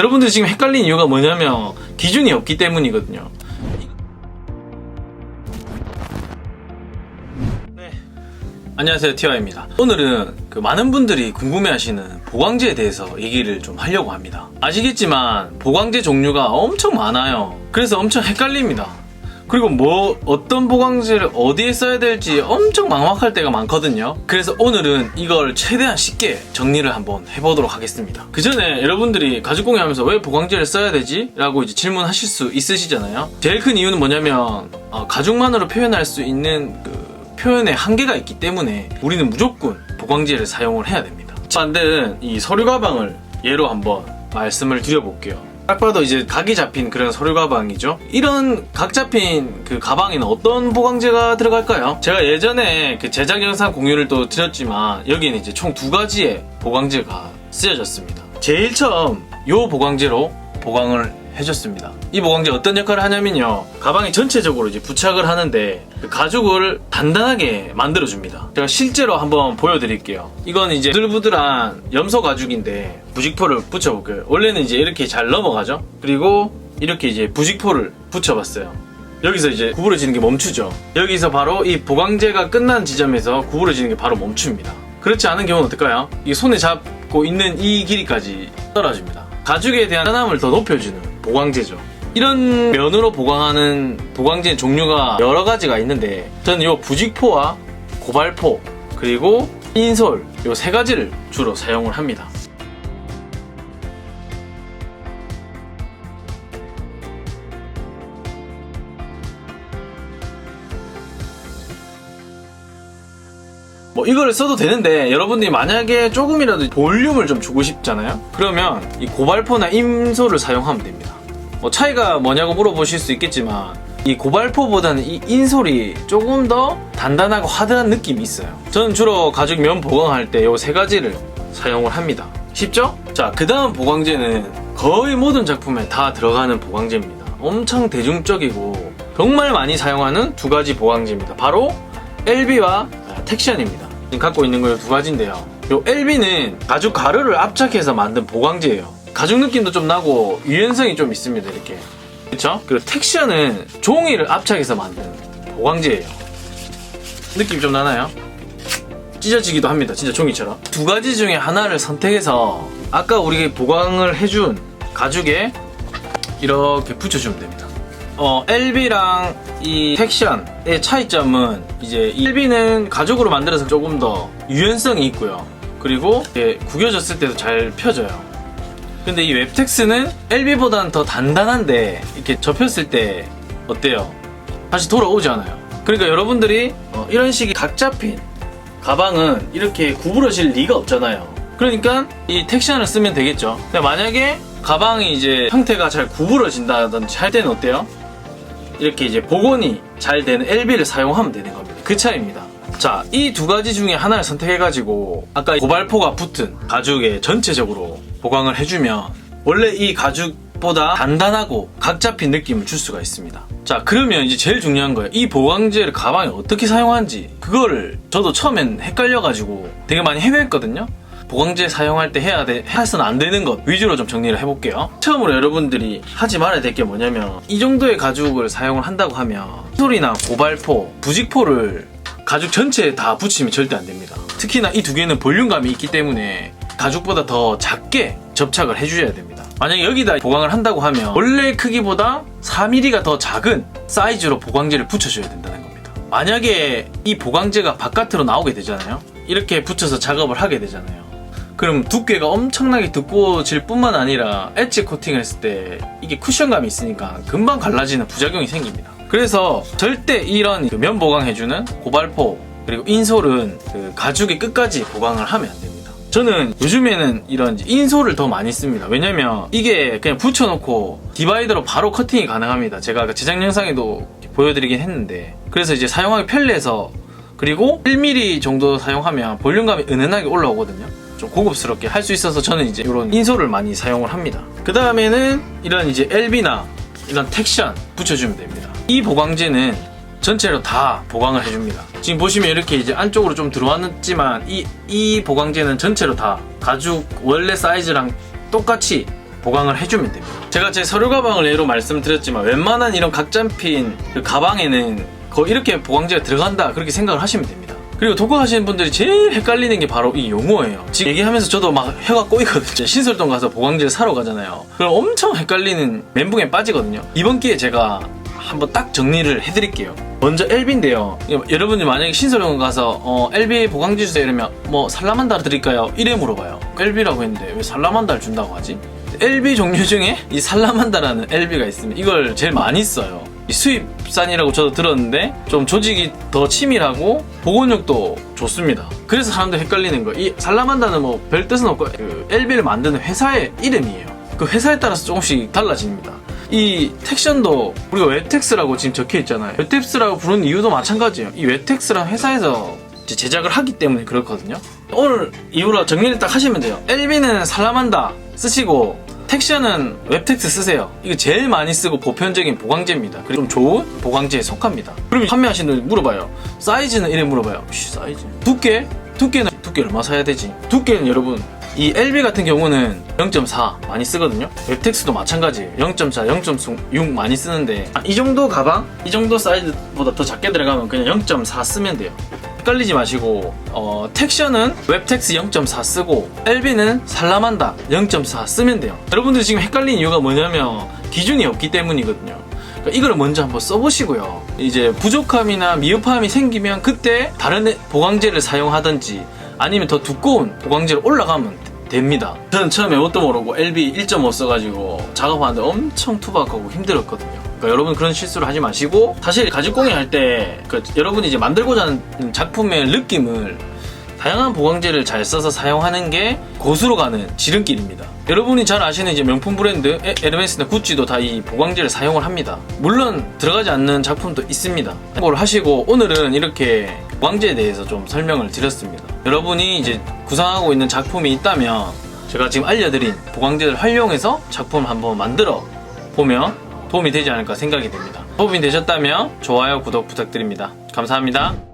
여러분들이 지금 헷갈린 이유가 뭐냐면 기준이 없기 때문이거든요. 네. 안녕하세요, 티와입니다. 오늘은 많은 분들이 궁금해하시는 보강제에 대해서 얘기를 좀 하려고 합니다. 아시겠지만 보강제 종류가 엄청 많아요. 그래서 엄청 헷갈립니다. 그리고 어떤 보강제를 어디에 써야 될지 엄청 막막할 때가 많거든요. 그래서 오늘은 이걸 최대한 쉽게 정리를 한번 해보도록 하겠습니다. 그 전에 여러분들이 가죽공예 하면서 왜 보강제를 써야 되지? 라고 이제 질문하실 수 있으시잖아요. 제일 큰 이유는 뭐냐면 가죽만으로 표현할 수 있는 표현의 한계가 있기 때문에 우리는 무조건 보강제를 사용을 해야 됩니다. 만든 이 서류 가방을 예로 한번 말씀을 드려볼게요. 딱 봐도 이제 각이 잡힌 그런 서류 가방이죠. 이런 각 잡힌 그 가방에는 어떤 보강제가 들어갈까요? 제가 예전에 그 제작 영상 공유를 또 드렸지만 여기는 이제 총 2가지의 보강제가 쓰여졌습니다. 제일 처음 요 보강제로 보강을 해줬습니다. 이 보강제 어떤 역할을 하냐면요, 가방이 전체적으로 이제 부착을 하는데 그 가죽을 단단하게 만들어줍니다. 제가 실제로 한번 보여드릴게요. 이건 이제 부들부들한 염소 가죽인데 부직포를 붙여볼게요. 원래는 이제 이렇게 잘 넘어가죠. 그리고 이렇게 이제 부직포를 붙여봤어요. 여기서 이제 구부러지는 게 멈추죠. 여기서 바로 이 보강제가 끝난 지점에서 구부러지는 게 바로 멈춥니다. 그렇지 않은 경우는 어떨까요? 이 손에 잡고 있는 이 길이까지 떨어집니다. 가죽에 대한 단단함을 더 높여주는 보강제죠. 이런 면으로 보강하는 보강제 종류가 여러 가지가 있는데 저는 이 부직포와 고발포 그리고 인솔 이 3가지를 주로 사용을 합니다. 이걸 써도 되는데 여러분들이 만약에 조금이라도 볼륨을 좀 주고 싶잖아요. 그러면 이 고발포나 인솔을 사용하면 됩니다. 차이가 뭐냐고 물어보실 수 있겠지만 이 고발포보다는 이 인솔이 조금 더 단단하고 하드한 느낌이 있어요. 저는 주로 가죽 면 보강할 때 이 3가지를 사용을 합니다. 쉽죠? 자, 그 다음 보강제는 거의 모든 작품에 다 들어가는 보강제입니다. 엄청 대중적이고 정말 많이 사용하는 2가지 보강제입니다. 바로 LB와 텍션입니다. 지금 갖고 있는 거 2가지인데요. 요 LB는 가죽 가루를 압착해서 만든 보강제예요. 가죽 느낌도 좀 나고 유연성이 좀 있습니다. 이렇게. 그쵸? 그리고 텍션은 종이를 압착해서 만든 보강제예요. 느낌 좀 나나요? 찢어지기도 합니다. 진짜 종이처럼. 2가지 중에 하나를 선택해서 아까 우리 보강을 해준 가죽에 이렇게 붙여주면 됩니다. LB랑 이 텍션의 차이점은 이제 LB는 가죽으로 만들어서 조금 더 유연성이 있고요. 그리고 구겨졌을 때도 잘 펴져요. 근데 이 웹텍스는 LB보다는 더 단단한데 이렇게 접혔을 때 어때요? 다시 돌아오지 않아요. 그러니까 여러분들이 이런 식의 각 잡힌 가방은 이렇게 구부러질 리가 없잖아요. 그러니까 이 텍션을 쓰면 되겠죠. 근데 만약에 가방이 이제 형태가 잘 구부러진다든지 할 때는 어때요? 이렇게 이제 복원이 잘 되는 LB를 사용하면 되는 겁니다. 그 차이입니다. 자, 이 2가지 중에 하나를 선택해가지고 아까 고발포가 붙은 가죽에 전체적으로 보강을 해주면 원래 이 가죽보다 단단하고 각 잡힌 느낌을 줄 수가 있습니다. 자, 그러면 이제 제일 중요한 거예요. 이 보강제를 가방에 어떻게 사용하는지 그거를 저도 처음엔 헷갈려가지고 되게 많이 헤맸거든요. 보강제 사용할 때 해서는 안 되는 것 위주로 좀 정리를 해볼게요. 처음으로 여러분들이 하지 말아야 될 게 뭐냐면 이 정도의 가죽을 사용을 한다고 하면 인솔이나 고발포, 부직포를 가죽 전체에 다 붙이면 절대 안 됩니다. 특히나 이 2개는 볼륨감이 있기 때문에 가죽보다 더 작게 접착을 해주셔야 됩니다. 만약에 여기다 보강을 한다고 하면 원래 크기보다 4mm가 더 작은 사이즈로 보강제를 붙여줘야 된다는 겁니다. 만약에 이 보강제가 바깥으로 나오게 되잖아요. 이렇게 붙여서 작업을 하게 되잖아요. 그럼 두께가 엄청나게 두꺼워질 뿐만 아니라 엣지 코팅을 했을 때 이게 쿠션감이 있으니까 금방 갈라지는 부작용이 생깁니다. 그래서 절대 이런 면 보강해주는 고발포 그리고 인솔은 가죽의 끝까지 보강을 하면 안 됩니다. 저는 요즘에는 이런 인솔을 더 많이 씁니다. 왜냐면 이게 그냥 붙여놓고 디바이더로 바로 커팅이 가능합니다. 제가 제작 영상에도 보여드리긴 했는데 그래서 이제 사용하기 편리해서 그리고 1mm 정도 사용하면 볼륨감이 은은하게 올라오거든요. 좀 고급스럽게 할 수 있어서 저는 이제 이런 인솔을 많이 사용을 합니다. 그 다음에는 이런 이제 LB나 이런 텍션 붙여주면 됩니다. 이 보강제는 전체로 다 보강을 해줍니다. 지금 보시면 이렇게 이제 안쪽으로 좀 들어왔지만 이 보강제는 전체로 다 가죽 원래 사이즈랑 똑같이 보강을 해주면 됩니다. 제가 제 서류 가방을 예로 말씀드렸지만 웬만한 이런 각 잡힌 그 가방에는 거의 이렇게 보강제가 들어간다 그렇게 생각을 하시면 됩니다. 그리고 독학하시는 분들이 제일 헷갈리는 게 바로 이 용어예요. 지금 얘기하면서 저도 막 혀가 꼬이거든요. 신설동 가서 보강제를 사러 가잖아요. 그럼 엄청 헷갈리는 멘붕에 빠지거든요. 이번 기회에 제가 한번 딱 정리를 해드릴게요. 먼저 LB인데요. 여러분이 만약에 신설동 가서 LB 보강제 주세요 이러면 뭐 살라만다를 드릴까요? 이래 물어봐요. LB라고 했는데 왜 살라만다를 준다고 하지? LB 종류 중에 이 살라만다라는 LB가 있습니다. 이걸 제일 많이 써요. 수입산이라고 저도 들었는데 좀 조직이 더 치밀하고 보건력도 좋습니다. 그래서 사람들이 헷갈리는 거예요. 이 살라만다는 뭐 별 뜻은 없고 그 LB를 만드는 회사의 이름이에요. 그 회사에 따라서 조금씩 달라집니다. 이 텍션도 우리가 웹텍스라고 지금 적혀 있잖아요. 웹텍스라고 부르는 이유도 마찬가지예요. 이 웹텍스란 회사에서 제작을 하기 때문에 그렇거든요. 오늘 이후로 정리를 딱 하시면 돼요. LB는 살라만다 쓰시고 텍션은 웹텍스 쓰세요. 이거 제일 많이 쓰고 보편적인 보강제입니다. 그리고 좀 좋은 보강제에 속합니다. 그럼 판매하시는 분들 물어봐요. 사이즈는 이래 물어봐요. 사이즈. 두께? 두께는 두께 얼마 사야 되지? 두께는 여러분 이 LB 같은 경우는 0.4 많이 쓰거든요. 웹텍스도 마찬가지예요. 0.4, 0.6 많이 쓰는데 이 정도 가방? 이 정도 사이즈보다 더 작게 들어가면 그냥 0.4 쓰면 돼요. 헷갈리지 마시고 텍션은 웹텍스 0.4 쓰고 LB는 살라만다 0.4 쓰면 돼요. 여러분들이 지금 헷갈리는 이유가 뭐냐면 기준이 없기 때문이거든요. 그러니까 이걸 먼저 한번 써보시고요. 이제 부족함이나 미흡함이 생기면 그때 다른 보강제를 사용하든지 아니면 더 두꺼운 보강제로 올라가면 됩니다. 저는 처음에 뭣도 모르고 LB 1.5 써가지고 작업하는데 엄청 투박하고 힘들었거든요. 그러니까 여러분 그런 실수를 하지 마시고 사실 가죽공예 할 때 여러분이 이제 만들고자 하는 작품의 느낌을 다양한 보강제를 잘 써서 사용하는 게 고수로 가는 지름길입니다. 여러분이 잘 아시는 이제 명품 브랜드 에르메스나 구찌도 다 이 보강제를 사용을 합니다. 물론 들어가지 않는 작품도 있습니다. 그걸 하시고 오늘은 이렇게 보강제에 대해서 좀 설명을 드렸습니다. 여러분이 이제 구상하고 있는 작품이 있다면 제가 지금 알려드린 보강제를 활용해서 작품을 한번 만들어 보면 도움이 되지 않을까 생각이 됩니다. 도움이 되셨다면 좋아요, 구독 부탁드립니다. 감사합니다.